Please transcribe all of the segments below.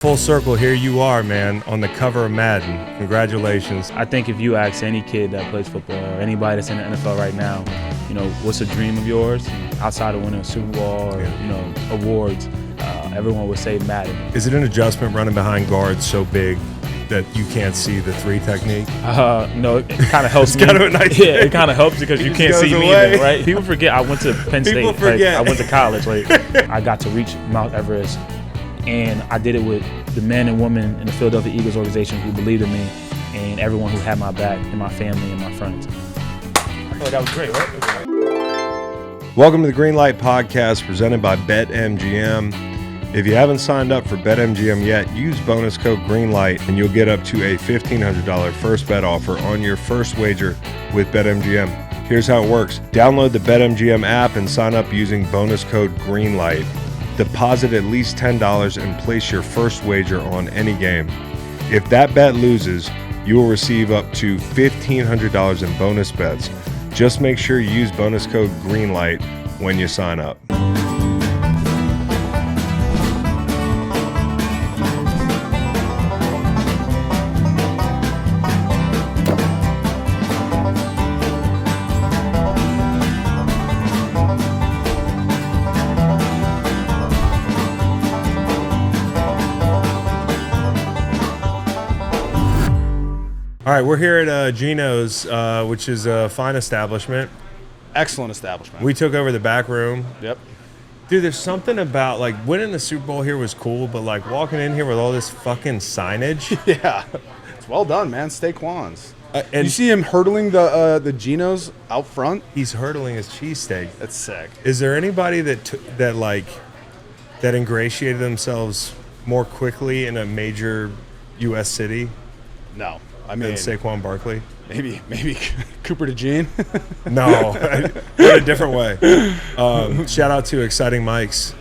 Full circle, here you are, man, on the cover of Madden. Congratulations. I think if you ask any kid that plays football or anybody that's in the NFL right now, what's a dream of yours outside of winning a Super Bowl or, awards, everyone would say Madden. Is it an adjustment running behind guards so big that you can't see the three technique? No, it kind of helps It's kind of a nice thing. Yeah, it kind of helps because you can't see me either, right? People forget I went to Penn State. People forget. I went to college. I got to reach Mount Everest, and I did it with the men and women in the Philadelphia Eagles organization who believed in me and everyone who had my back and my family and my friends. I feel like that was great, right? Welcome to the Green Light Podcast presented by BetMGM. If you haven't signed up for BetMGM yet, use bonus code GREENLIGHT and you'll get up to a $1,500 first bet offer on your first wager with BetMGM. Here's how it works. Download the BetMGM app and sign up using bonus code GREENLIGHT. Deposit at least $10 and place your first wager on any game. If that bet loses, you will receive up to $1,500 in bonus bets. Just make sure you use bonus code GREENLIGHT when you sign up. All right, we're here at Geno's, which is a fine establishment. Excellent establishment. We took over the back room. Yep. Dude, there's something about, winning the Super Bowl here was cool, but, walking in here with all this fucking signage. Yeah. It's well done, man. Saquon's. And you see him hurdling the Genos out front? he's hurdling his cheesesteak. That's sick. Is there anybody that ingratiated themselves more quickly in a major U.S. city No. than Saquon Barkley? Maybe Cooper DeJean. No, in a different way. Shout out to Exciting Mike's.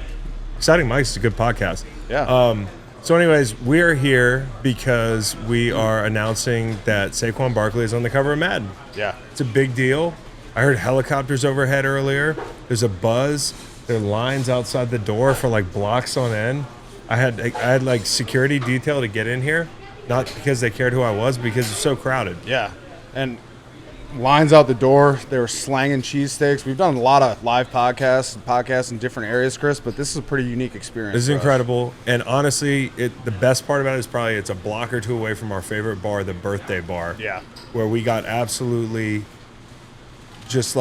Exciting Mike's is a good podcast. Yeah. So anyways, we're here because we are announcing that Saquon Barkley is on the cover of Madden. Yeah. It's a big deal. I heard helicopters overhead earlier. There's a buzz. There are lines outside the door for blocks on end. I had security detail to get in here. Not because they cared who I was, because it's so crowded. Yeah. And lines out the door. They were slanging cheesesteaks. We've done a lot of live podcasts in different areas, Chris, but this is a pretty unique experience. This is incredible. And honestly, the best part about it is probably it's a block or two away from our favorite bar, the Birthday Bar. Yeah. Where we got absolutely just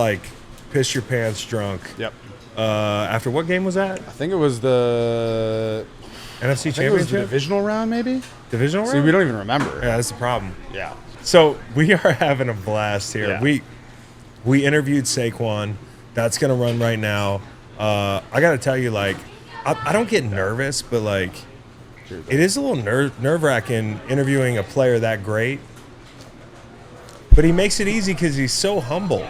piss your pants drunk. Yep. After what game was that? I think it was the NFC I think it was the Championship? divisional round, maybe? Divisional round? See, we don't even remember. Yeah, that's the problem. Yeah. So we are having a blast here. Yeah. We interviewed Saquon. That's going to run right now. I got to tell you, I don't get nervous, but it is a little nerve-wracking interviewing a player that great. But he makes it easy because he's so humble.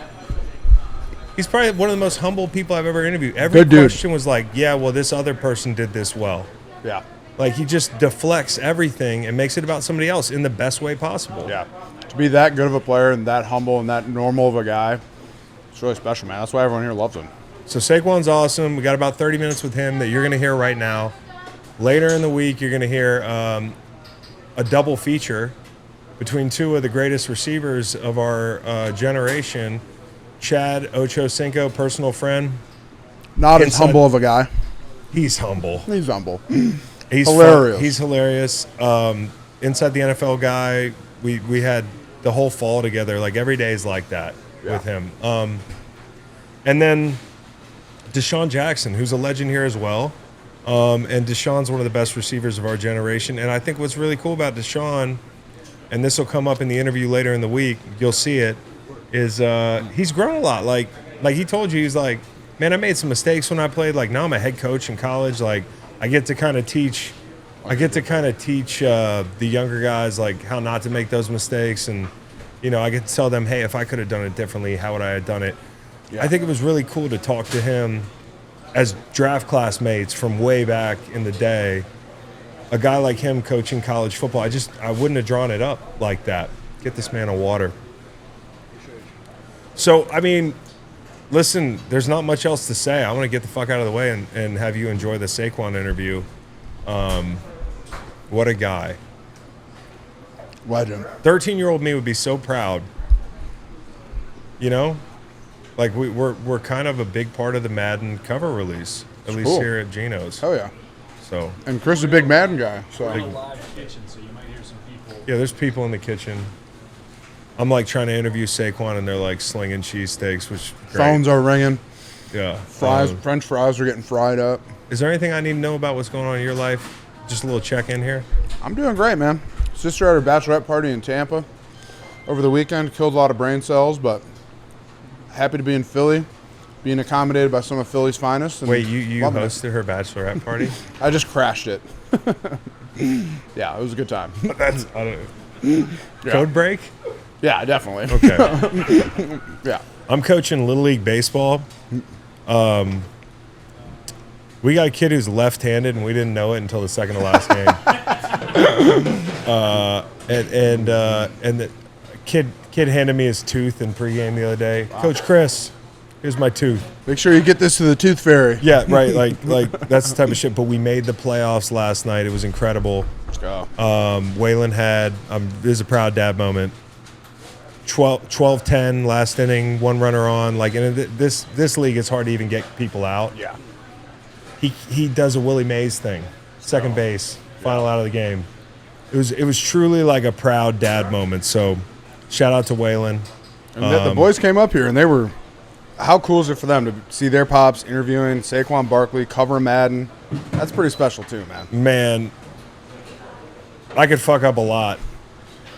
He's probably one of the most humble people I've ever interviewed. Every question was this other person did this well. Yeah. He just deflects everything and makes it about somebody else in the best way possible. Yeah. To be that good of a player and that humble and that normal of a guy, it's really special, man. That's why everyone here loves him. So Saquon's awesome. We got about 30 minutes with him that you're going to hear right now. Later in the week, you're going to hear a double feature between two of the greatest receivers of our generation, Chad Ochocinco, personal friend. Not as humble of a guy. He's humble. He's humble. He's hilarious. He's hilarious. Inside the NFL guy, we had the whole fall together. Every day is like that with him. And then Deshaun Jackson, who's a legend here as well. And Deshaun's one of the best receivers of our generation. And I think what's really cool about Deshaun, and this will come up in the interview later in the week, you'll see it, is he's grown a lot. Like he told you, he's like, man, I made some mistakes when I played. Now I'm a head coach in college. I get to kind of teach the younger guys how not to make those mistakes, and I get to tell them, hey, if I could have done it differently, how would I have done it? Yeah. I think it was really cool to talk to him as draft classmates from way back in the day. A guy like him coaching college football, I wouldn't have drawn it up like that. Get this man a water. So listen, there's not much else to say. I want to get the fuck out of the way and have you enjoy the Saquon interview. What a guy. Legend. 13-year-old me would be so proud. You know? Like, we're kind of a big part of the Madden cover release, at least cool. here at Geno's. Oh, yeah. So. And Chris is a big Madden guy. So. We're in a live kitchen, so you might hear some people. Yeah, there's people in the kitchen. I'm, like, trying to interview Saquon, and they're, like, slinging cheesesteaks, which is great. Phones are ringing. Yeah. Fries, French fries are getting fried up. Is there anything I need to know about what's going on in your life? Just a little check-in here. I'm doing great, man. Sister had her bachelorette party in Tampa over the weekend. Killed a lot of brain cells, but happy to be in Philly, being accommodated by some of Philly's finest. And wait, you hosted her bachelorette party? I just crashed it. Yeah, it was a good time. That's code break? Yeah, definitely. Okay. Yeah. I'm coaching Little League Baseball. We got a kid who's left-handed, and we didn't know it until the second to last game. And the kid handed me his tooth in pregame the other day. Wow. Coach Chris, here's my tooth. Make sure you get this to the tooth fairy. Yeah, right. Like that's the type of shit. But we made the playoffs last night. It was incredible. Let's go. Waylon had this is a proud dad moment. 12-10 last inning, one runner on. Like in this league, it's hard to even get people out. Yeah. He does a Willie Mays thing, second base, final out of the game. It was truly like a proud dad moment. So, shout out to Waylon. And the boys came up here, and they were. How cool is it for them to see their pops interviewing Saquon Barkley, cover Madden? That's pretty special too, man. Man, I could fuck up a lot,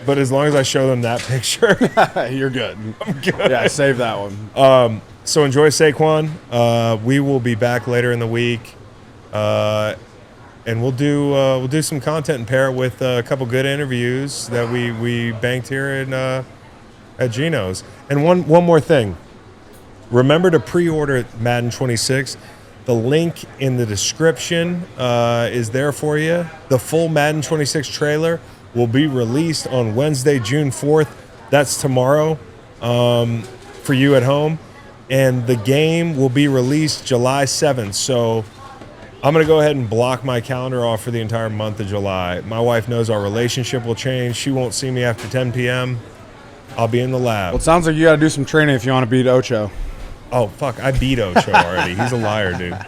but as long as I show them that picture, you're good. I'm good. Yeah, save that one. So enjoy Saquon. We will be back later in the week, and we'll do some content and pair it with a couple good interviews that we banked here at Geno's. And one more thing, remember to pre-order Madden 26. The link in the description is there for you. The full Madden 26 trailer will be released on Wednesday, June 4th. That's tomorrow for you at home. And the game will be released July 7th. So I'm going to go ahead and block my calendar off for the entire month of July. My wife knows our relationship will change. She won't see me after 10 p.m. I'll be in the lab. Well, it sounds like you got to do some training if you want to beat Ocho. Oh, fuck. I beat Ocho already. He's a liar, dude.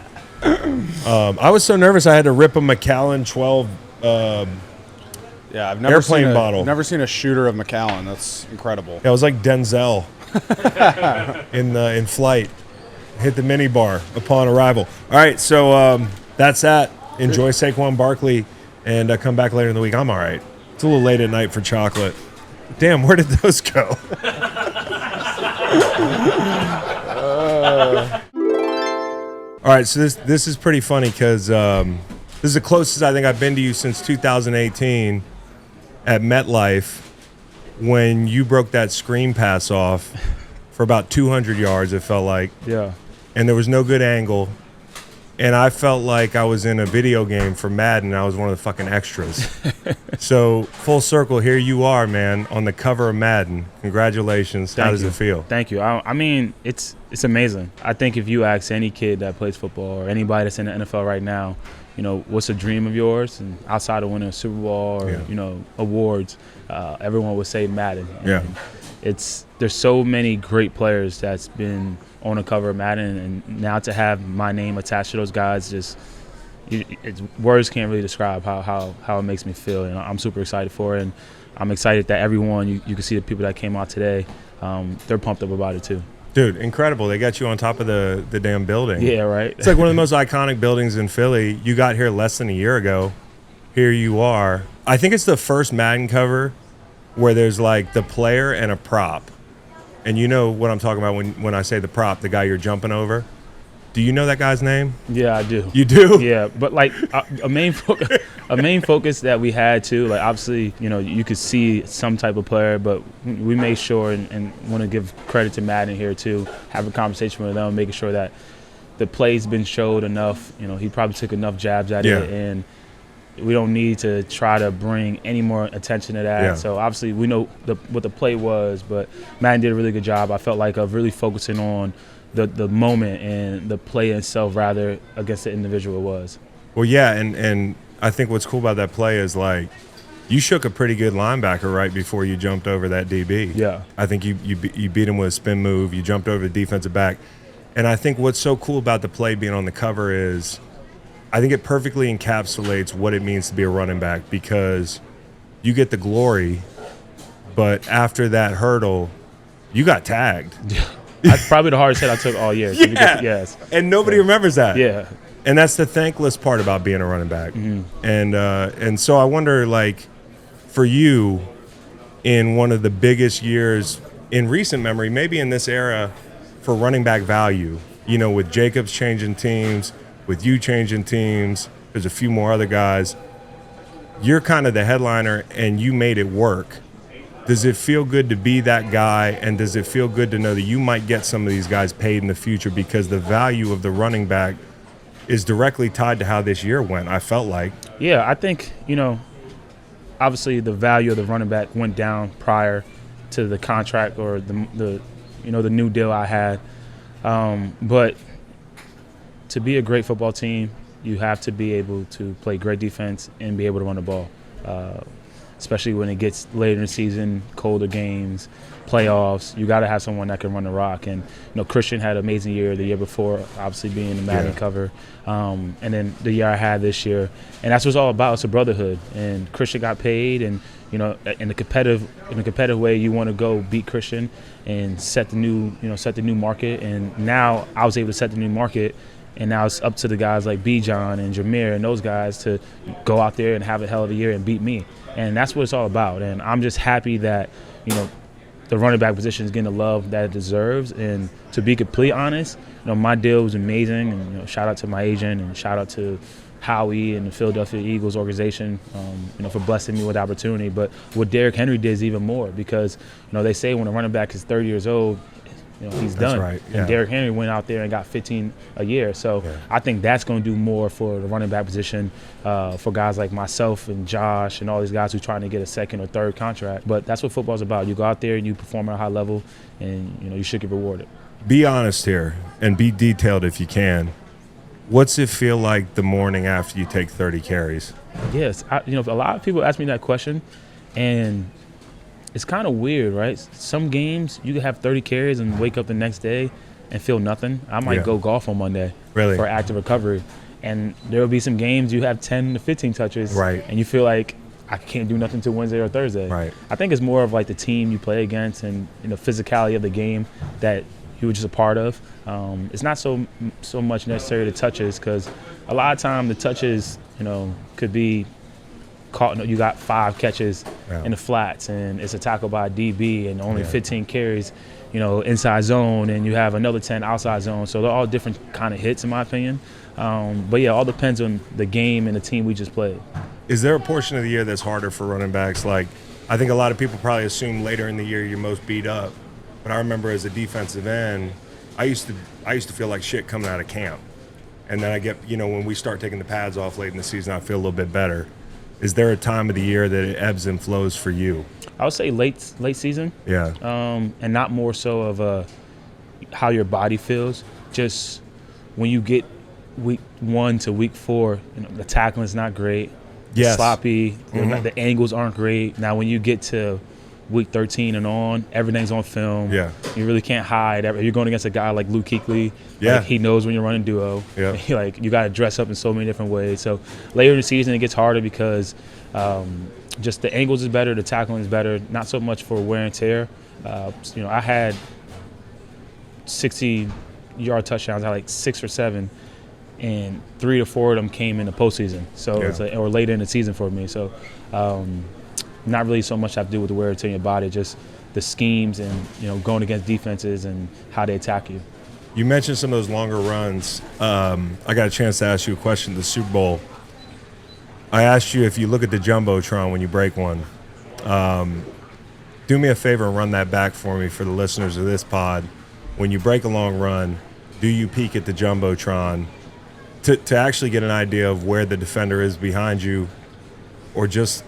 I was so nervous I had to rip a Macallan 12 Yeah, I've never airplane bottle. Never seen a shooter of Macallan. That's incredible. Yeah, it was like Denzel in Flight. Hit the mini bar upon arrival. All right, so that's that. Enjoy Saquon Barkley, and come back later in the week. I'm all right. It's a little late at night for chocolate. Damn, where did those go? All right, so this is pretty funny because this is the closest I think I've been to you since 2018 at MetLife when you broke that screen pass off for about 200 yards, it felt like. Yeah. And there was no good angle. And I felt like I was in a video game for Madden. I was one of the fucking extras. So, full circle, here you are, man, on the cover of Madden. Congratulations. How does it feel? Thank you. I mean, it's amazing. I think if you ask any kid that plays football or anybody that's in the NFL right now, you know, what's a dream of yours? And outside of winning a Super Bowl or, you know, awards, everyone would say Madden. And there's so many great players that's been on the cover of Madden, and now to have my name attached to those guys, words can't really describe how it makes me feel. And I'm super excited for it, and I'm excited that everyone, you can see the people that came out today, they're pumped up about it too. Dude, incredible. They got you on top of the damn building. Yeah, right. It's like one of the most iconic buildings in Philly. You got here less than a year ago. Here you are. I think it's the first Madden cover where there's like the player and a prop. And you know what I'm talking about when I say the prop, the guy you're jumping over. Do you know that guy's name? Yeah, I do. You do? Yeah, but like a main focus that we had too, like obviously, you know, you could see some type of player, but we made sure and want to give credit to Madden here too, have a conversation with them, making sure that the play's been showed enough. You know, he probably took enough jabs at it, and we don't need to try to bring any more attention to that. So obviously we know what the play was, but Madden did a really good job, I felt like, of really focusing on the moment and the play itself rather against the individual it was. Well, yeah, and I think what's cool about that play is, like, you shook a pretty good linebacker right before you jumped over that DB. Yeah. I think you beat him with a spin move. You jumped over the defensive back. And I think what's so cool about the play being on the cover is I think it perfectly encapsulates what it means to be a running back, because you get the glory, but after that hurdle, you got tagged. That's probably the hardest hit I took all year. Yes. And nobody remembers that. Yeah. And that's the thankless part about being a running back. And so I wonder, like, for you, in one of the biggest years in recent memory, maybe in this era, for running back value, you know, with Jacobs changing teams, with you changing teams, there's a few more other guys. You're kind of the headliner, and you made it work. Does it feel good to be that guy, and does it feel good to know that you might get some of these guys paid in the future, because the value of the running back is directly tied to how this year went, I felt like? Yeah, I think, you know, obviously the value of the running back went down prior to the contract or the new deal I had. But to be a great football team, you have to be able to play great defense and be able to run the ball, especially when it gets later in the season, colder games, playoffs. You got to have someone that can run the rock. And, you know, Christian had an amazing year the year before, obviously being the Madden cover. And then the year I had this year. And that's what it's all about. It's a brotherhood. And Christian got paid, and, you know, in a competitive way, you want to go beat Christian and set the new market. And now I was able to set the new market. And now it's up to the guys like Bijan and Jameer and those guys to go out there and have a hell of a year and beat me. And that's what it's all about. And I'm just happy that, you know, the running back position is getting the love that it deserves. And to be completely honest, you know, my deal was amazing. And, you know, shout out to my agent and shout out to Howie and the Philadelphia Eagles organization, you know, for blessing me with the opportunity. But what Derrick Henry did is even more, because, you know, they say when a running back is 30 years old, you know, he's done. Right. Yeah. And Derrick Henry went out there and got 15 a year. So I think that's going to do more for the running back position for guys like myself and Josh and all these guys who are trying to get a second or third contract. But that's what football's about. You go out there and you perform at a high level, and, you know, you should get rewarded. Be honest here and be detailed if you can. What's it feel like the morning after you take 30 carries? Yes. You know, a lot of people ask me that question, and it's kind of weird, right? Some games you can have 30 carries and wake up the next day and feel nothing. I might go golf on Monday for active recovery. And there will be some games you have 10 to 15 touches, and you feel like I can't do nothing till Wednesday or Thursday. Right. I think it's more of like the team you play against and, you know, physicality of the game that you were just a part of. It's not so much necessarily the touches, because a lot of time the touches, you know, could be caught. You got 5 catches in the flats, and it's a tackle by a DB, and only 15 carries, you know, inside zone, and you have another 10 outside zone. So they're all different kind of hits, in my opinion. But yeah, all depends on the game and the team we just played. Is there a portion of the year that's harder for running backs? Like, I think a lot of people probably assume later in the year you're most beat up. But I remember as a defensive end, I used to feel like shit coming out of camp. And then I get, you know, when we start taking the pads off late in the season, I feel a little bit better. Is there a time of the year that it ebbs and flows for you? I would say late season. Yeah. And not more so of how your body feels. Just when you get week 1 to week 4, you know, the tackling is not great. Yes. Sloppy. The angles aren't great. Now when you get to week 13 and on, everything's on film. Yeah. You really can't hide. You're going against a guy like Luke Kuechly. Yeah. Like, he knows when you're running duo. Yeah. Like, you got to dress up in so many different ways. So later in the season, it gets harder because just the angles is better, the tackling is better, not so much for wear and tear. You know, I had 60-yard touchdowns. I had like 6 or 7, and 3 to 4 of them came in the postseason. So it's or later in the season for me. So not really so much have to do with the wear and tear in your body, just the schemes and, you know, going against defenses and how they attack you. You mentioned some of those longer runs. I got a chance to ask you a question at the Super Bowl. I asked you if you look at the Jumbotron when you break one. Do me a favor and run that back for me for the listeners of this pod. When you break a long run, do you peek at the Jumbotron to actually get an idea of where the defender is behind you, or just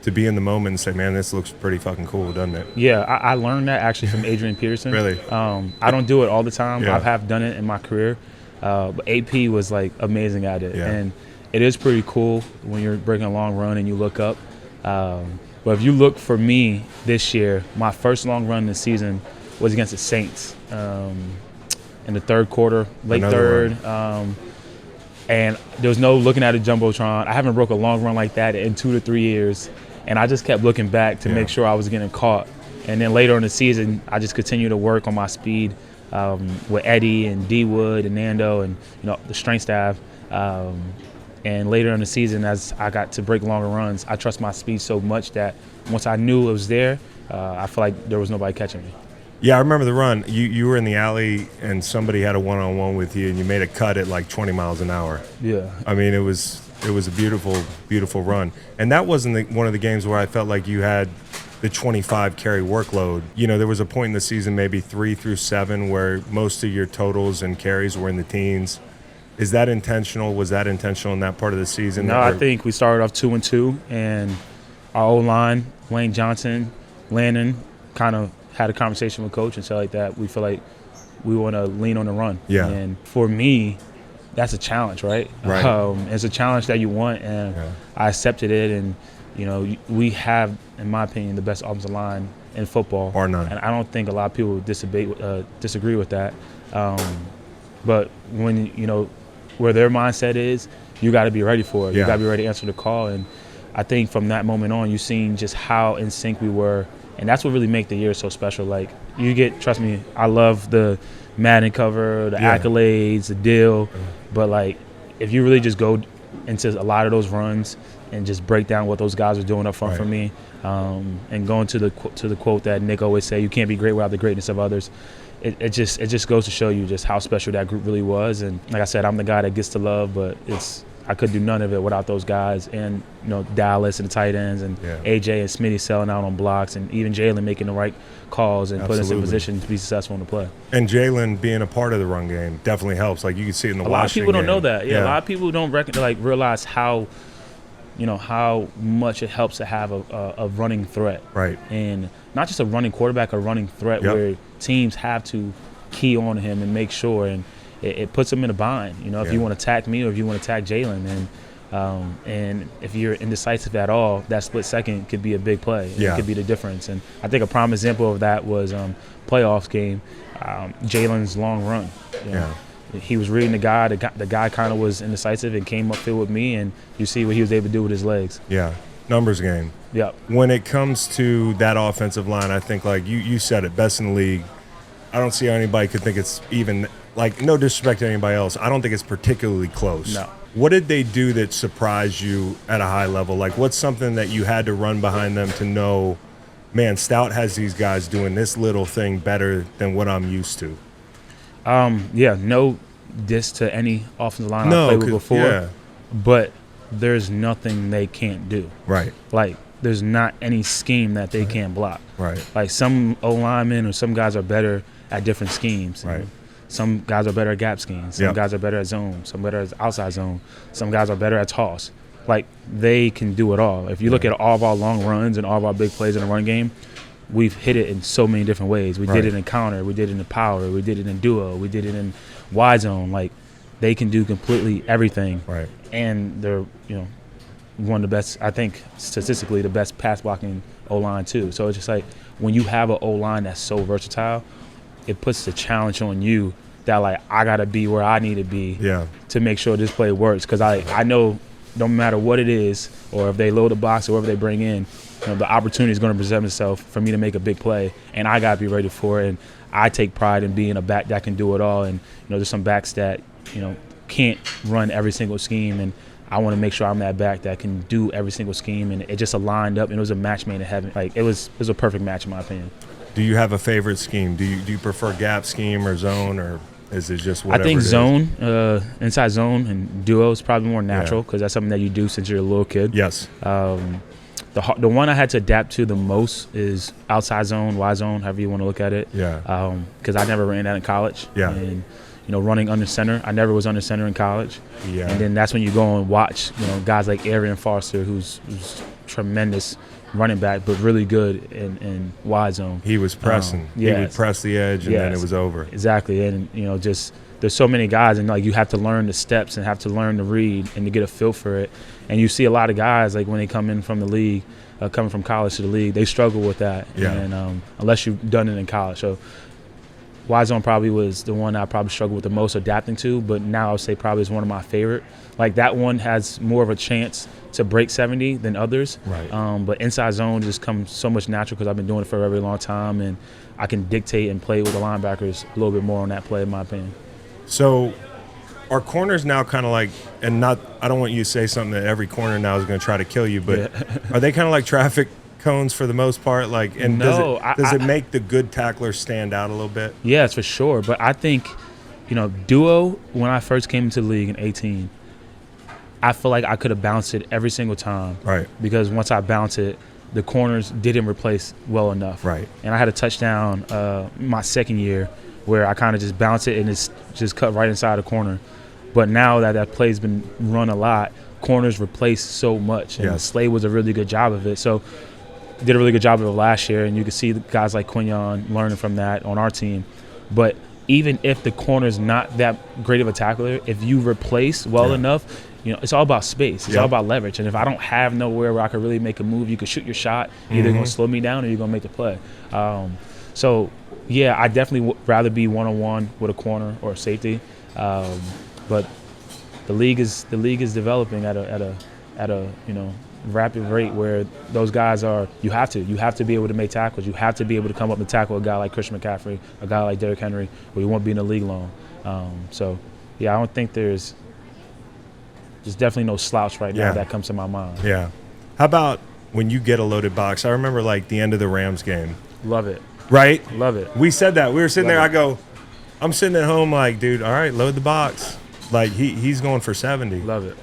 to be in the moment and say, man, this looks pretty fucking cool, doesn't it? Yeah, I learned that actually from Adrian Peterson. Really? I don't do it all the time. Yeah. I have done it in my career. But AP was, like, amazing at it. Yeah. And it is pretty cool when you're breaking a long run and you look up. But if you look for me this year, my first long run this season was against the Saints in the third quarter, late third. And there was no looking at a Jumbotron. I haven't broke a long run like that in 2 to 3 years. And I just kept looking back to make sure I was getting caught. And then later in the season, I just continued to work on my speed with Eddie and D Wood and Nando and the strength staff. And later in the season, as I got to break longer runs, I trust my speed so much that once I knew it was there, I feel like there was nobody catching me. Yeah, I remember the run. You were in the alley and somebody had a one-on-one with you and you made a cut at like 20 miles an hour. Yeah. I mean, it was a beautiful, beautiful run. And that wasn't one of the games where I felt like you had the 25 carry workload. There was a point in the season, maybe 3 through 7, where most of your totals and carries were in the teens. Is that intentional? Was that intentional in that part of the season? No, I think we started off 2-2, and our O-line, Lane Johnson, Landon, kind of had a conversation with coach and stuff like that. We feel like we want to lean on the run. Yeah. And for me, that's a challenge, right? Right. It's a challenge that you want, and I accepted it. And we have, in my opinion, the best offensive line in football, or none. And I don't think a lot of people disagree with that. But when where their mindset is, you got to be ready for it. You got to be ready to answer the call. And I think from that moment on, you've seen just how in sync we were. And that's what really makes the year so special. Like, trust me, I love the Madden cover, the accolades, the deal. But, like, if you really just go into a lot of those runs and just break down what those guys are doing up front for me, and going to the quote that Nick always say, you can't be great without the greatness of others. It just goes to show you just how special that group really was. And like I said, I'm the guy that gets the love, but I could do none of it without those guys, and Dallas and the tight ends, and AJ and Smitty selling out on blocks, and even Jalen making the right calls and putting us in position to be successful in the play. And Jalen being a part of the run game definitely helps. Like, you can see it in the Washington A lot of people don't know that. Yeah, a lot of people don't realize how how much it helps to have a running threat. Right. And not just a running quarterback, a running threat where teams have to key on him and make sure, and it puts them in a bind. If you want to attack me or if you want to attack Jalen, and if you're indecisive at all, that split second could be a big play. It could be the difference. And I think a prime example of that was playoffs game, Jalen's long run. He was reading the guy. The guy kind of was indecisive and came upfield with me, and you see what he was able to do with his legs. Yeah, numbers game. Yeah. When it comes to that offensive line, I think, like you said it, best in the league. I don't see how anybody could think it's even, like, no disrespect to anybody else, I don't think it's particularly close. No. What did they do that surprised you at a high level? Like, what's something that you had to run behind them to know, man, Stout has these guys doing this little thing better than what I'm used to? No diss to any offensive line I played with before, but there's nothing they can't do. Right. Like, there's not any scheme that they can't block. Right. Like, some O-linemen or some guys are better at different schemes. Right. Some guys are better at gap schemes. Some guys are better at zone. Some better at outside zone. Some guys are better at toss. Like, they can do it all. If you look at all of our long runs and all of our big plays in the run game, we've hit it in so many different ways. We did it in counter. We did it in power. We did it in duo. We did it in wide zone. Like, they can do completely everything. Right. And they're, one of the best, I think, statistically, the best pass blocking O-line too. So it's just like, when you have an O-line that's so versatile, it puts the challenge on you that, like, I got to be where I need to be to make sure this play works. Because I know no matter what it is, or if they load the box or whatever they bring in, the opportunity is going to present itself for me to make a big play, and I got to be ready for it. And I take pride in being a back that can do it all. And there's some backs that can't run every single scheme, and I want to make sure I'm that back that can do every single scheme. And it just aligned up, and it was a match made in heaven. Like, it was a perfect match in my opinion. Do you have a favorite scheme? Do you prefer gap scheme or zone, or is it just whatever? I think it is? Zone, inside zone and duo is probably more natural because that's something that you do since you're a little kid. Yes. The one I had to adapt to the most is outside zone, wide zone, however you want to look at it. Yeah. Because I never ran that in college. Yeah. And running under center, I never was under center in college. Yeah. And then that's when you go and watch, guys like Arian Foster, who's tremendous running back, but really good in wide zone. He was pressing. He would press the edge, and then it was over. Exactly. And, just there's so many guys, and like you have to learn the steps and have to learn to read and to get a feel for it. And you see a lot of guys like when they come in from the league, coming from college to the league, they struggle with that. Yeah. And unless you've done it in college. So Y Zone probably was the one I probably struggled with the most adapting to, but now I would say probably is one of my favorite. Like that one has more of a chance to break 70 than others. Right. But inside zone just comes so much natural because I've been doing it for a very long time, and I can dictate and play with the linebackers a little bit more on that play, in my opinion. So are corners now kind of like, and not, I don't want you to say something that every corner now is going to try to kill you, but are they kind of like traffic cones for the most part? Like, and No, does it make the good tacklers stand out a little bit? Yes, for sure. But I think, duo, when I first came into the league in 18, I feel like I could have bounced it every single time. Right. Because once I bounced it, the corners didn't replace well enough. Right. And I had a touchdown my second year where I kind of just bounced it and it's just cut right inside the corner. But now that play's been run a lot, corners replace so much. And Slade was a really good job of it. So did a really good job of it last year, and you can see guys like Quinyon learning from that on our team. But even if the corner's not that great of a tackler, if you replace well enough, it's all about space. It's all about leverage. And if I don't have nowhere where I can really make a move, you can shoot your shot. You're either going to slow me down or you're going to make the play. I definitely would rather be one-on-one with a corner or a safety. But the league is developing at a rapid rate where those guys are. You have to be able to make tackles. You have to be able to come up and tackle a guy like Christian McCaffrey, a guy like Derrick Henry, or you won't be in the league long. I don't think there's definitely no slouch right now that comes to my mind. Yeah. How about when you get a loaded box? I remember like the end of the Rams game. Love it. Right? Love it. We said that. We were sitting Love there. it. I'm sitting at home like, dude, all right, load the box. Like he's going for 70. Love it.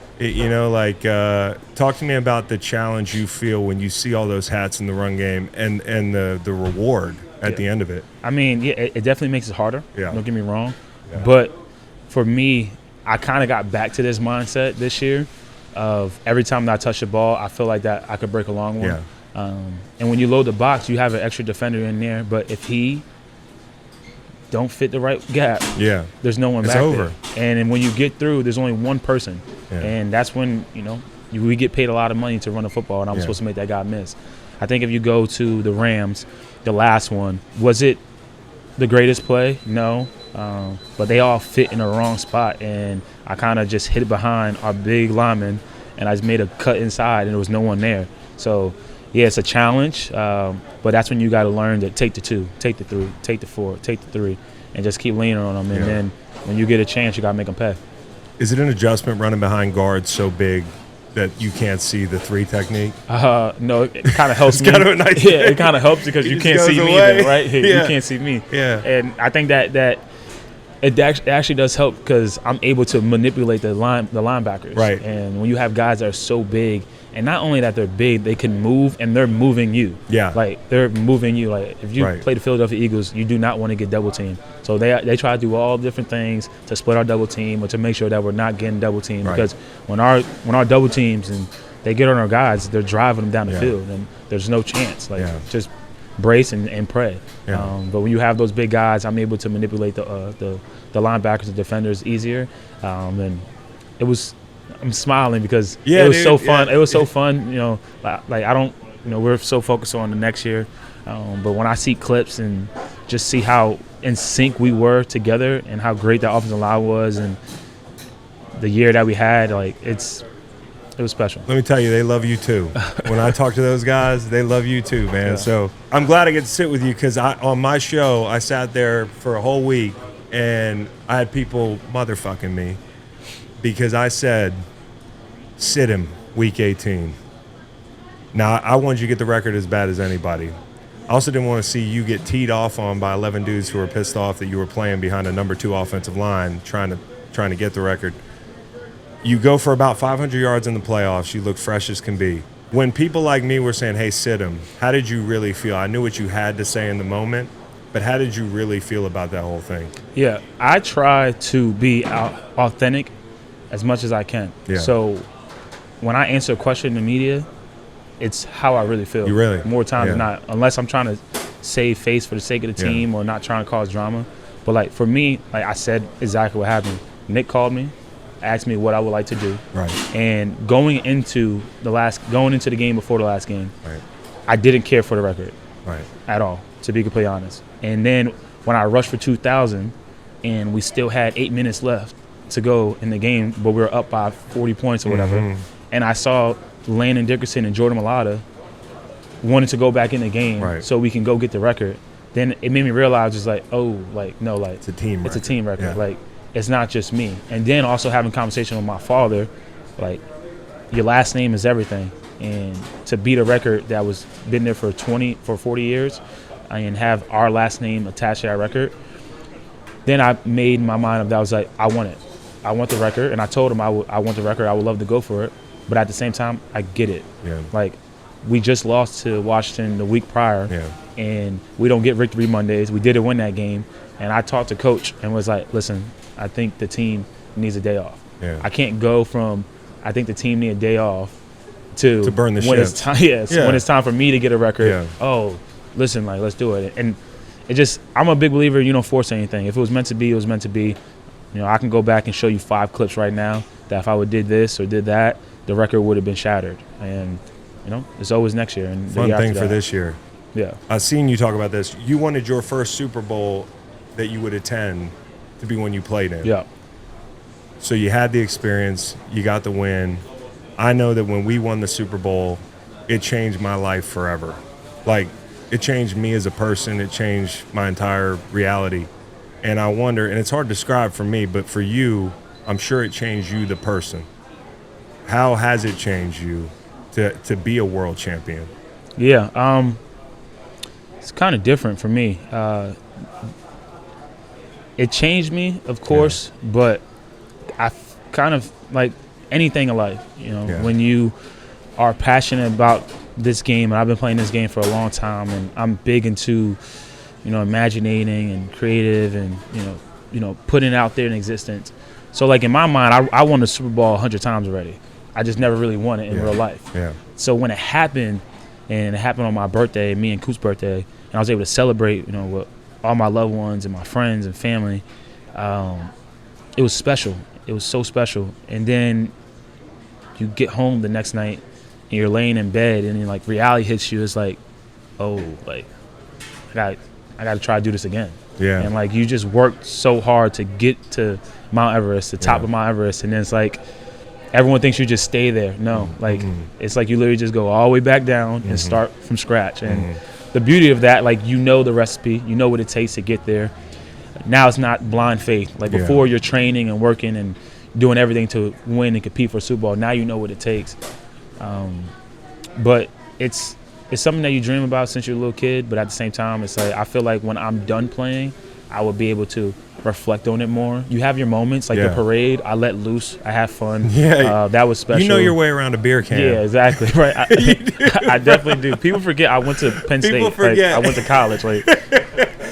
Talk to me about the challenge you feel when you see all those hats in the run game and the reward at the end of it. I mean, it definitely makes it harder. Yeah. Don't get me wrong. Yeah. But for me, I kind of got back to this mindset this year of every time that I touch the ball, I feel like that I could break a long one. Yeah. And when you load the box, you have an extra defender in there. But if he don't fit the right gap, there's no one it's back over. there. And then when you get through, there's only one person. Yeah. And that's when, we get paid a lot of money to run the football, and I'm supposed to make that guy miss. I think if you go to the Rams, the last one, was it the greatest play? No. But they all fit in the wrong spot, and I kind of just hit it behind our big lineman, and I just made a cut inside, and there was no one there. So, it's a challenge, but that's when you got to learn to take the 2, take the 3, take the 4, take the 3, and just keep leaning on them. And then when you get a chance, you got to make them pay. Is it an adjustment running behind guards so big that you can't see the 3 technique? No, it kind of helps me. Kind of a nice it kind of helps because you can't see me then, right? You can't see me. Yeah. And I think that it actually does help because I'm able to manipulate the linebackers. Right. And when you have guys that are so big, and not only that they're big, they can move, and they're moving you. Yeah. Like, they're moving you. Like, if you play the Philadelphia Eagles, you do not want to get double teamed. So they try to do all different things to split our double team or to make sure that we're not getting double teamed. Right. Because when our double teams and they get on our guys, they're driving them down the field, and there's no chance. Like, just brace and pray. Yeah. But when you have those big guys, I'm able to manipulate the linebackers and defenders easier. And it was. I'm smiling because it was so fun. It was so fun, like I don't, we're so focused on the next year. But when I see clips and just see how in sync we were together and how great that offensive line was and the year that we had, like it was special. Let me tell you, they love you too. When I talk to those guys, they love you too, man. Yeah. So I'm glad I get to sit with you because on my show, I sat there for a whole week and I had people motherfucking me because I said, sit him week 18. Now, I wanted you to get the record as bad as anybody. I also didn't want to see you get teed off on by 11 dudes who were pissed off that you were playing behind a number 2 offensive line trying to get the record. You go for about 500 yards in the playoffs. You look fresh as can be. When people like me were saying, hey, sit him, how did you really feel? I knew what you had to say in the moment, but how did you really feel about that whole thing? Yeah, I try to be authentic as much as I can. Yeah. So when I answer a question in the media, it's how I really feel. You really? More times Yeah. than not, unless I'm trying to save face for the sake of the team or not trying to cause drama. But like for me, like I said exactly what happened. Nick called me, asked me what I would like to do. Right. And going into the game before the last game, Right. I didn't care for the record. Right. At all, to be completely honest. And then when I rushed for 2,000 and we still had 8 minutes left to go in the game, but we were up by 40 points or whatever, and I saw Landon Dickerson and Jordan Mailata wanted to go back in the game so we can go get the record, then it made me realize it's like, oh, like, no, like, it's a team record. It's a team record. Yeah. Like, it's not just me. And then also having a conversation with my father, like, your last name is everything. And to beat a record that was been there for 40 years and have our last name attached to that record, then I made my mind up that I was like, I want it. I want the record. And I told him I want the record. I would love to go for it. But at the same time, I get it. Yeah. Like, we just lost to Washington the week prior, and we don't get victory Mondays. We didn't win that game. And I talked to Coach and was like, listen, I think the team needs a day off. Yeah. I can't go from I think the team need a day off to burn the when ships. it's time. When it's time for me to get a record. Yeah. Oh, listen, like, let's do it. And it just, I'm a big believer. You don't force anything. If it was meant to be, it was meant to be. You know, I can go back and show you 5 clips right now that if I would did this or did that, the record would have been shattered. And you know, it's always next year. And fun thing for this year. Yeah. I've seen you talk about this. You wanted your first Super Bowl that you would attend to be when you played in. Yeah. So you had the experience. You got the win. I know that when we won the Super Bowl, it changed my life forever. Like, it changed me as a person. It changed my entire reality. And I wonder, and it's hard to describe for me, but for you, I'm sure it changed you, the person. How has it changed you to be a world champion? Yeah, it's kind of different for me. It changed me, of course, but I kind of like anything in life. You know, when you are passionate about this game, and I've been playing this game for a long time, and I'm big into, you know, imaginating and creative, and you know, putting it out there in existence. So like in my mind, I won the Super Bowl 100 times already. I just never really won it in real life. Yeah. So when it happened, and it happened on my birthday, me and Coop's birthday, and I was able to celebrate, you know, with all my loved ones and my friends and family, it was special. It was so special. And then you get home the next night, and you're laying in bed, and then, like, reality hits you. It's like, oh, like, I got to try to do this again. Yeah. And, like, you just worked so hard to get to Mount Everest, the top of Mount Everest, and then it's like, everyone thinks you just stay there. No, like, it's like you literally just go all the way back down and start from scratch. And the beauty of that, like, you know the recipe, you know what it takes to get there. Now it's not blind faith. Like, before you're training and working and doing everything to win and compete for a Super Bowl. Now you know what it takes. But it's something that you dream about since you're a little kid. But at the same time, it's like, I feel like when I'm done playing, I will be able to reflect on it more. You have your moments, like the parade. I let loose. I have fun. Yeah, that was special. You know your way around a beer can. Yeah, exactly. Right. I definitely do. People forget I went to Penn State. People forget. Like, I went to college. Like,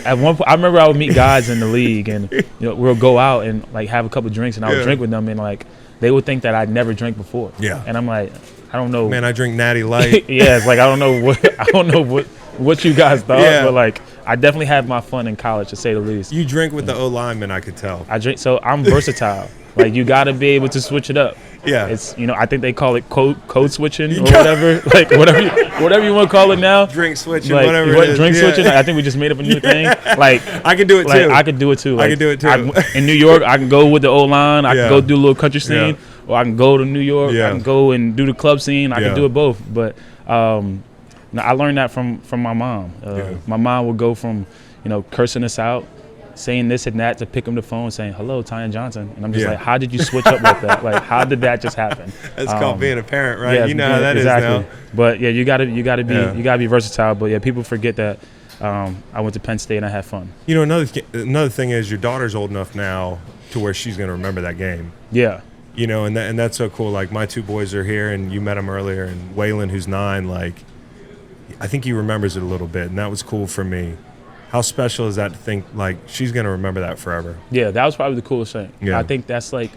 at one point, I remember I would meet guys in the league, and you know, we'll go out and like have a couple drinks, and I would drink with them, and like they would think that I'd never drank before. Yeah. And I'm like, I don't know. Man, I drink Natty Light. Yeah, it's like I don't know what you guys thought, but like, I definitely had my fun in college, to say the least. You drink with the O lineman, I could tell. I drink, so I'm versatile. Like, you got to be able to switch it up. Yeah. It's, you know, I think they call it code switching or whatever. Like, whatever you want to call it now. Drink switching, like, whatever it is. Drink switching. I think we just made up a new thing. Like, I can do it too. I could do it too. Like, I can do it too. In New York, I can go with the O line. I can go do a little country scene, or I can go to New York. I can go and do the club scene. I can do it both. But I learned that from my mom. My mom would go from, you know, cursing us out, saying this and that, to pick up the phone saying, "Hello, Tanya Johnson," and I'm just like, "How did you switch up like that? Like, how did that just happen?" That's called being a parent, right? Yeah, you know how that is now. But yeah, you gotta be versatile. But yeah, people forget that. I went to Penn State and I had fun. You know, another thing is your daughter's old enough now to where she's gonna remember that game. Yeah. You know, and that's so cool. Like, my 2 boys are here, and you met them earlier, and Waylon, who's 9, like, I think he remembers it a little bit, and that was cool for me. How special is that to think, like, she's going to remember that forever? Yeah, that was probably the coolest thing. Yeah. I think that's, like,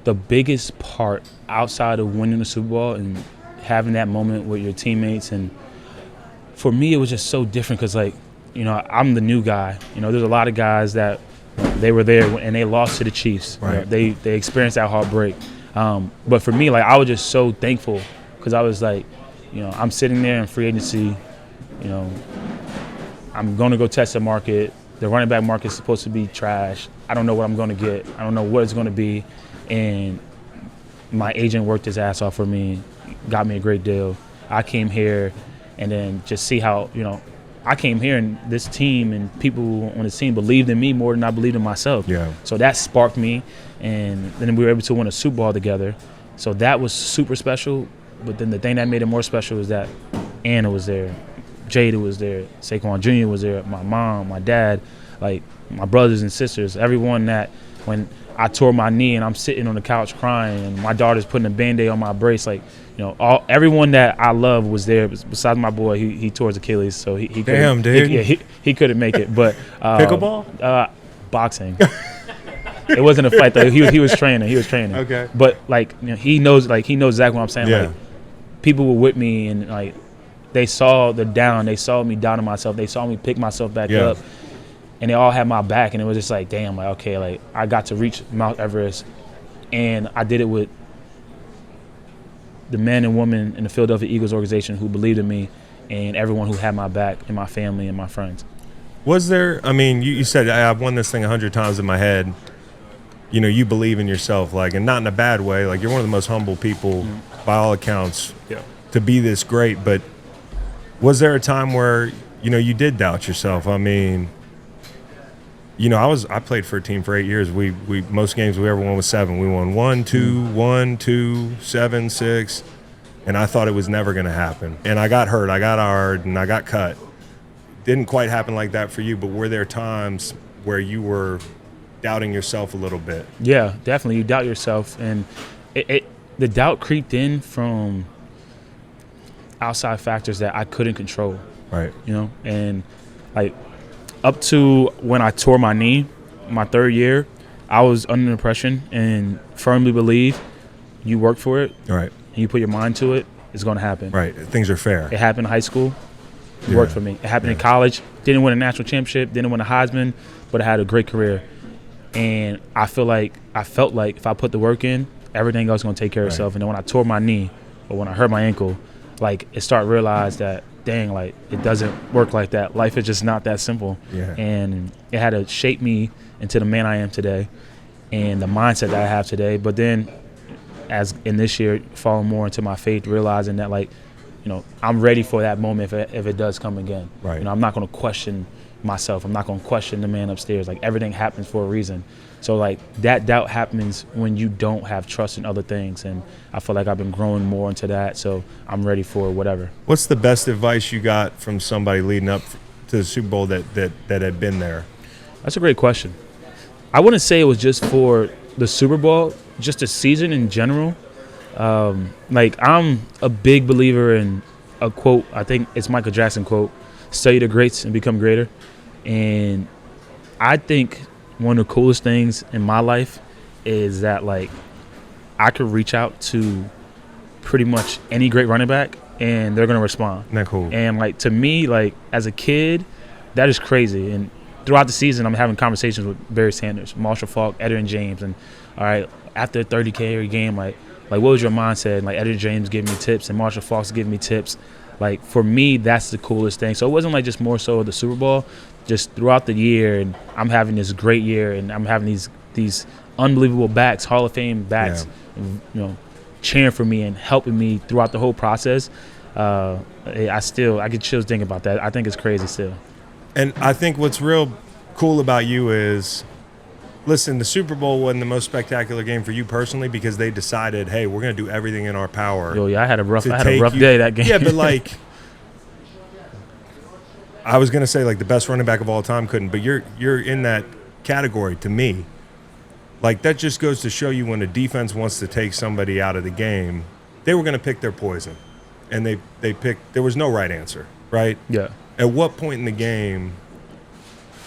the biggest part outside of winning the Super Bowl and having that moment with your teammates. And for me, it was just so different because, like, you know, I'm the new guy. You know, there's a lot of guys that They were there and they lost to the Chiefs. Right. They experienced that heartbreak. But for me, like, I was just so thankful because I was like, I'm sitting there in free agency. I'm going to go test the market. The running back market is supposed to be trash. I don't know what I'm going to get. I don't know what it's going to be. And my agent worked his ass off for me, got me a great deal. I came here and then just see how, I came here and this team and people on the team believed in me more than I believed in myself. Yeah. So that sparked me, and then we were able to win a Super Bowl together. So that was super special. But then the thing that made it more special was that Anna was there, Jada was there, Saquon Jr. was there, my mom, my dad, like my brothers and sisters, everyone that when I tore my knee and I'm sitting on the couch crying and my daughter's putting a Band-Aid on my brace, like, everyone that I love was there besides my boy. He tore his Achilles, so he Damn, dude. he couldn't make it. But pickleball? Boxing. It wasn't a fight though. He was training. Okay. But like, he knows exactly what I'm saying. Yeah. Like, people were with me and like they saw the down. They saw me down on myself. They saw me pick myself back up. And they all had my back, and it was just like, damn, like, okay, like, I got to reach Mount Everest, and I did it with the men and women in the Philadelphia Eagles organization who believed in me, and everyone who had my back, and my family and my friends. Was there, you said I've won this thing 100 times in my head. You believe in yourself, like, and not in a bad way. Like, you're one of the most humble people, by all accounts, to be this great. But was there a time where, you did doubt yourself? I played for a team for 8 years. We most games we ever won was 7. We won 1, 2, 1, 2, 7, 6, and I thought it was never going to happen. And I got hurt, I got hard, and I got cut. Didn't quite happen like that for you, but were there times where you were doubting yourself a little bit? Yeah, definitely. You doubt yourself, and the doubt creeped in from outside factors that I couldn't control. Right. And like, up to when I tore my knee, my 3rd year, I was under the impression and firmly believe you work for it, right, and you put your mind to it, it's going to happen. Right. Things are fair. It happened in high school. It worked for me. It happened in college. Didn't win a national championship. Didn't win a Heisman, but I had a great career. And I felt like if I put the work in, everything else is going to take care of itself. And then when I tore my knee or when I hurt my ankle, like, it started to realize that, dang, like, it doesn't work like that. Life is just not that simple. Yeah. And it had to shape me into the man I am today and the mindset that I have today. But then as in this year, falling more into my faith, realizing that, like, I'm ready for that moment if it does come again. Right. I'm not going to question myself. I'm not going to question the man upstairs. Like, everything happens for a reason. So, like, that doubt happens when you don't have trust in other things, and I feel like I've been growing more into that, so I'm ready for whatever. What's the best advice you got from somebody leading up to the Super Bowl that had been there? That's a great question. I wouldn't say it was just for the Super Bowl, just the season in general. Like, I'm a big believer in a quote, I think it's Michael Jackson quote, study the greats and become greater. And I think one of the coolest things in my life is that, like, I could reach out to pretty much any great running back and they're going to respond. Isn't that cool? And, like, to me, like, as a kid, that is crazy. And throughout the season, I'm having conversations with Barry Sanders, Marshall Faulk, Edgerrin James. And, all right, after a 30 carry game, like what was your mindset? And, like, Edgerrin James giving me tips and Marshall Faulk's giving me tips. Like, for me, that's the coolest thing. So it wasn't, like, just more so the Super Bowl. Just throughout the year, and I'm having this great year, and I'm having these unbelievable backs, Hall of Fame backs, cheering for me and helping me throughout the whole process. I get chills thinking about that. I think it's crazy still. And I think what's real cool about you is, listen, the Super Bowl wasn't the most spectacular game for you personally because they decided, hey, we're going to do everything in our power. I had a rough day that game. Yeah, but like, I was going to say, like, the best running back of all time couldn't, but you're in that category to me. Like, that just goes to show you when a defense wants to take somebody out of the game, they were going to pick their poison. And they picked – there was no right answer, right? Yeah. At what point in the game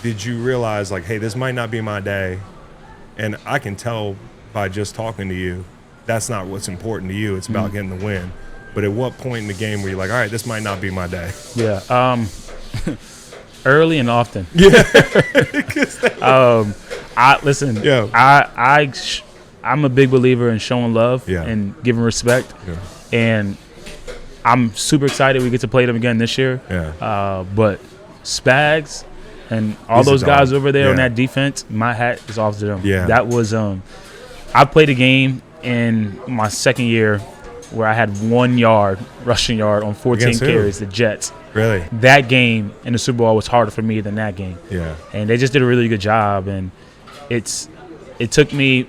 did you realize, like, hey, this might not be my day? And I can tell by just talking to you, that's not what's important to you. It's about getting the win. But at what point in the game were you like, all right, this might not be my day? Yeah. Early and often. Yeah. Listen. Yeah. I'm a big believer in showing love Yeah. and giving respect, and I'm super excited we get to play them again this year. Yeah. But Spags and all He's a those guys dog. over there on Yeah. that defense, my hat is off to them. Yeah. That was I played a game in my second year where I had 1 yard, rushing yard on 14 Against who? carries, the Jets. Really? That game in the Super Bowl was harder for me than that game. Yeah. And they just did a really good job. And it took me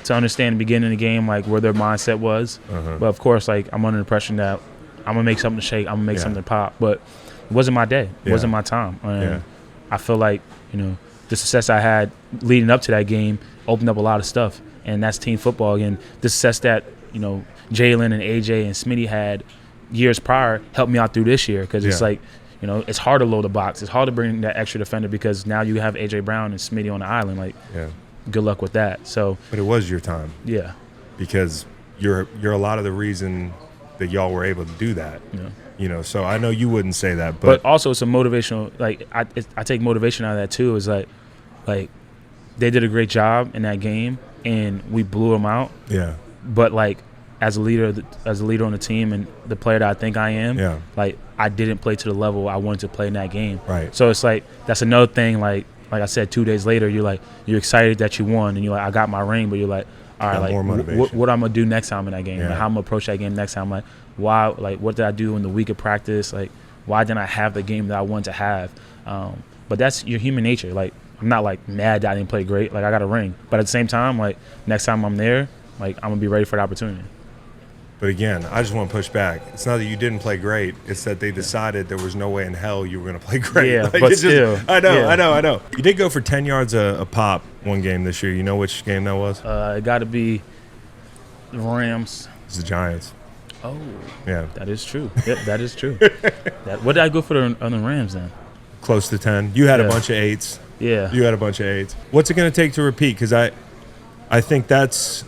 to understand the beginning of the game, like where their mindset was. But of course, like I'm under the impression that I'm gonna make something shake, I'm gonna make something pop. But it wasn't my day. It wasn't my time. And I feel like, the success I had leading up to that game opened up a lot of stuff. And that's team football. And the success that, Jalen and AJ and Smitty had years prior helped me out through this year, because it's like, it's hard to load the box. It's hard to bring that extra defender because now you have AJ Brown and Smitty on the island. Like, good luck with that. So, But it was your time. Yeah. Because you're a lot of the reason that y'all were able to do that. Yeah. So I know you wouldn't say that, But also it's a motivational. Like I take motivation out of that too. Is like they did a great job in that game and we blew them out. Yeah. But like as a leader on the team and the player that I think I am, like I didn't play to the level I wanted to play in that game. Right. So it's like that's another thing. Like I said, 2 days later, you're excited that you won and you're like, I got my ring, but you're like, all right, like what I'm gonna do next time in that game? Like, how I'm gonna approach that game next time? Like why? Like what did I do in the week of practice? Like why didn't I have the game that I wanted to have? But that's your human nature. Like I'm not like mad that I didn't play great. Like I got a ring, but at the same time, like next time I'm there, like I'm gonna be ready for the opportunity. But again, I just want to push back. It's not that you didn't play great. It's that they decided there was no way in hell you were going to play great. Yeah, like, but still. I know. You did go for 10 yards a pop one game this year. You know which game that was? It got to be the Rams. It's the Giants. Oh. Yeah. That is true. Yep, that is true. What did I go for on the Rams then? Close to 10. You had a bunch of 8s. Yeah. You had a bunch of 8s. What's it going to take to repeat? Because I think that's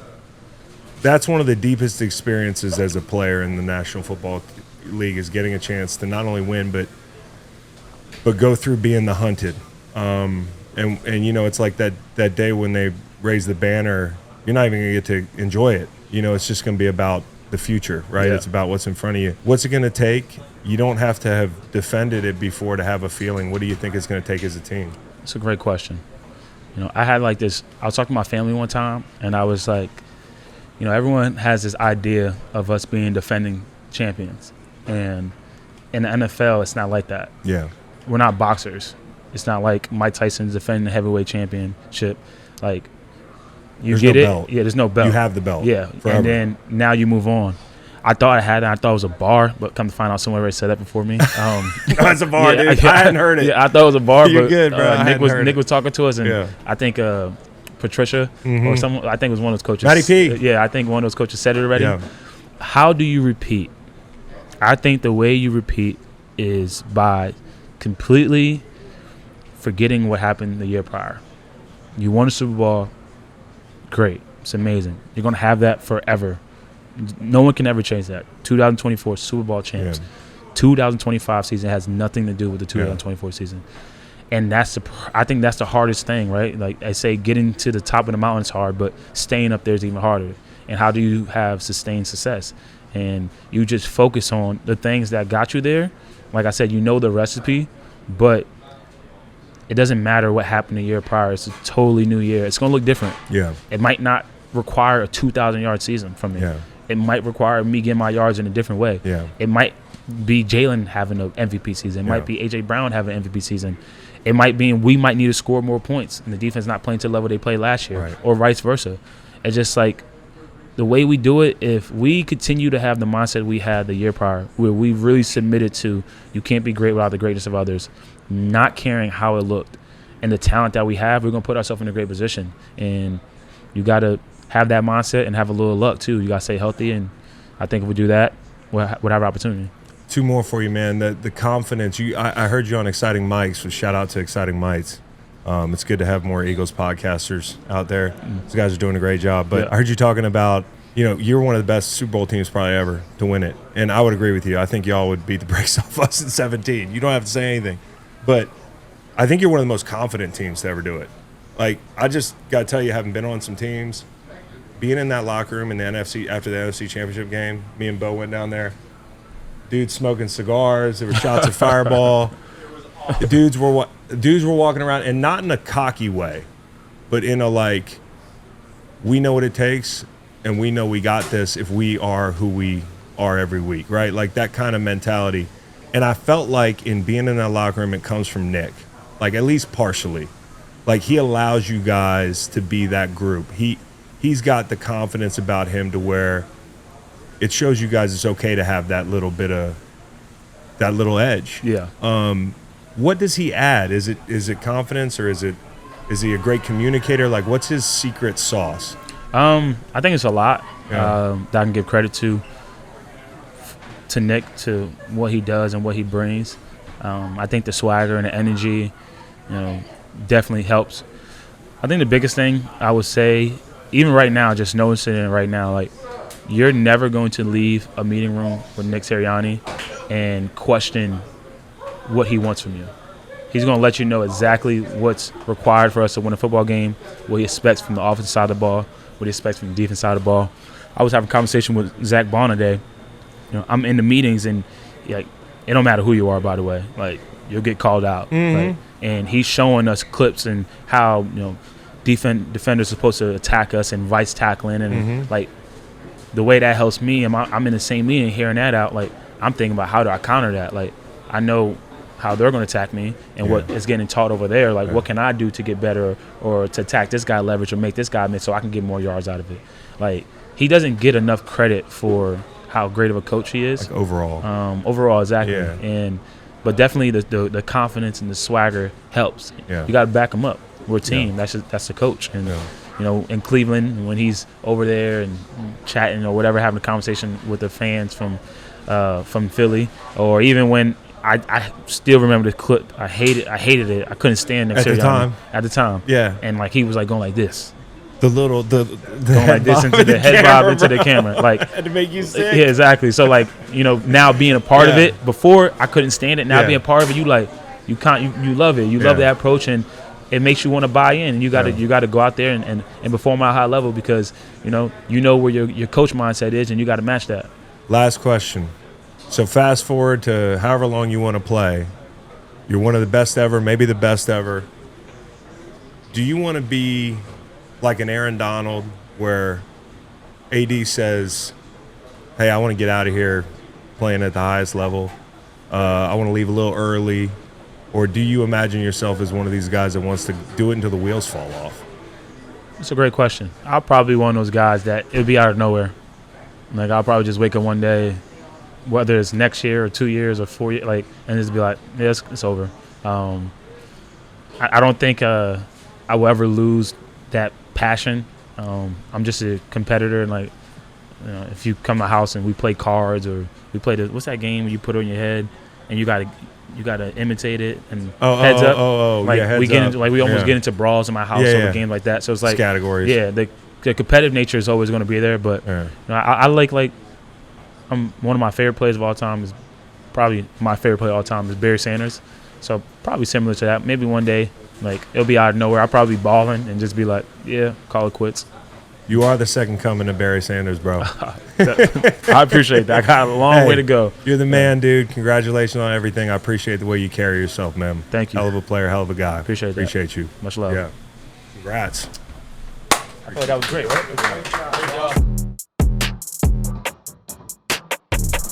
one of the deepest experiences as a player in the National Football League, is getting a chance to not only win but go through being the hunted. And it's like that day when they raise the banner, you're not even going to get to enjoy it. It's just going to be about the future, right? Yeah. It's about what's in front of you. What's it going to take? You don't have to have defended it before to have a feeling. What do you think it's going to take as a team? That's a great question. I had like this, I was talking to my family one time and I was like, everyone has this idea of us being defending champions. And in the NFL, it's not like that. Yeah. We're not boxers. It's not like Mike Tyson's defending the heavyweight championship. Like, there's get no it? Belt. Yeah, there's no belt. You have the belt. Yeah. Forever. And then now you move on. I thought I had it. I thought it was a bar, but come to find out someone already said that before me. It's a bar, dude. I hadn't heard it. Yeah, I thought it was a bar, You're but good, bro. Nick was talking to us, and I think Patricia or someone, I think it was one of those coaches. Matty P. Yeah, I think one of those coaches said it already. Yeah. How do you repeat? I think the way you repeat is by completely forgetting what happened the year prior. You won a Super Bowl. Great. It's amazing. You're going to have that forever. No one can ever change that. 2024 Super Bowl champs. 2025 season has nothing to do with the 2024 season. And I think that's the hardest thing, right? Like I say, getting to the top of the mountain is hard, but staying up there is even harder. And how do you have sustained success? And you just focus on the things that got you there. Like I said, the recipe, but it doesn't matter what happened the year prior. It's a totally new year. It's going to look different. Yeah. It might not require a 2,000-yard season from me. Yeah. It might require me getting my yards in a different way. Yeah. It might be Jalen having an MVP season. It might be AJ Brown having an MVP season. It might be we might need to score more points and the defense not playing to the level they played last year, or vice versa. It's just like the way we do it, if we continue to have the mindset we had the year prior, where we really submitted to you can't be great without the greatness of others, not caring how it looked, and the talent that we have, we're going to put ourselves in a great position. And you got to have that mindset and have a little luck too. You got to stay healthy, and I think if we do that, we'll have an opportunity. Two more for you, man. The confidence. I heard you on Exciting Mics, so shout out to Exciting Mics. It's good to have more Eagles podcasters out there. These guys are doing a great job. But I heard you talking about, you're one of the best Super Bowl teams probably ever to win it. And I would agree with you. I think y'all would beat the brakes off us in 17. You don't have to say anything. But I think you're one of the most confident teams to ever do it. Like, I just got to tell you, having been on some teams, being in that locker room in the NFC after the NFC Championship game, me and Beau went down there. Dudes smoking cigars. There were shots of Fireball. The dudes were walking around, and not in a cocky way, but in a like, we know what it takes, and we know we got this if we are who we are every week, right? Like that kind of mentality. And I felt like in being in that locker room, it comes from Nick, like at least partially. Like he allows you guys to be that group. He's got the confidence about him to where it shows you guys it's okay to have that little bit of that little edge. Yeah. What does he add? Is it confidence, or is he a great communicator? Like, what's his secret sauce? I think it's a lot that I can give credit to Nick, to what he does and what he brings. I think the swagger and the energy, definitely helps. I think the biggest thing I would say, even right now, just noticing it right now, like you're never going to leave a meeting room with Nick Sirianni and question what he wants from you. He's going to let you know exactly what's required for us to win a football game, what he expects from the offensive side of the ball, what he expects from the defense side of the ball. I was having a conversation with Zach Bond today. I'm in the meetings, and like, it don't matter who you are, by the way. Like, you'll get called out. Mm-hmm. Like, and he's showing us clips and how defenders are supposed to attack us and vice tackling, and like the way that helps me. I'm in the same meeting hearing that out. Like, I'm thinking about how do I counter that. Like, I know how they're going to attack me and what is getting taught over there. Like, what can I do to get better or to attack this guy leverage or make this guy miss so I can get more yards out of it. Like, he doesn't get enough credit for how great of a coach he is. Like overall. Overall, exactly. Yeah. But definitely the confidence and the swagger helps. Yeah. You got to back him up. We're a team. Yeah. That's the coach. And, in Cleveland, when he's over there and chatting or whatever, having a conversation with the fans from Philly, or even when I still remember the clip. I hated it. I couldn't stand next to Sirianni at the time. Yeah. And like he was like going like this. The Going like this into the head bob into the camera. Like to make you sick. Yeah, exactly. So like, now being a part of it. Before I couldn't stand it. Now being a part of it, you love it. You love that approach, and it makes you want to buy in, and you got to go out there and perform at a high level, because you know where your coach mindset is, and you got to match that. Last question. So fast forward to however long you want to play. You're one of the best ever, maybe the best ever. Do you want to be like an Aaron Donald, where AD says, hey, I want to get out of here playing at the highest level. I want to leave a little early. Or do you imagine yourself as one of these guys that wants to do it until the wheels fall off? It's a great question. I'll probably be one of those guys that it'll be out of nowhere. Like, I'll probably just wake up one day, whether it's next year or 2 years or 4 years, like, and just be like, yeah, it's over. I don't think I will ever lose that passion. I'm just a competitor, and like, if you come to my house and we play cards, or we play what's that game where you put it on your head and you gotta imitate it, and heads up. Like, we get into, like, we almost get into brawls in my house over games like that. So it's like categories. Yeah, the competitive nature is always going to be there, but I like one of my favorite players of all time is probably my favorite player of all time is Barry Sanders. So probably similar to that. Maybe one day, like, it'll be out of nowhere. I'll probably be balling and just be like, yeah, call it quits. You are the second coming of Barry Sanders, bro. I appreciate that. I got a long way to go. You're the man, dude. Congratulations on everything. I appreciate the way you carry yourself, man. Thank you. Hell of a player, hell of a guy. Appreciate that. Appreciate you. Much love. Yeah. Congrats. I thought that was great, right?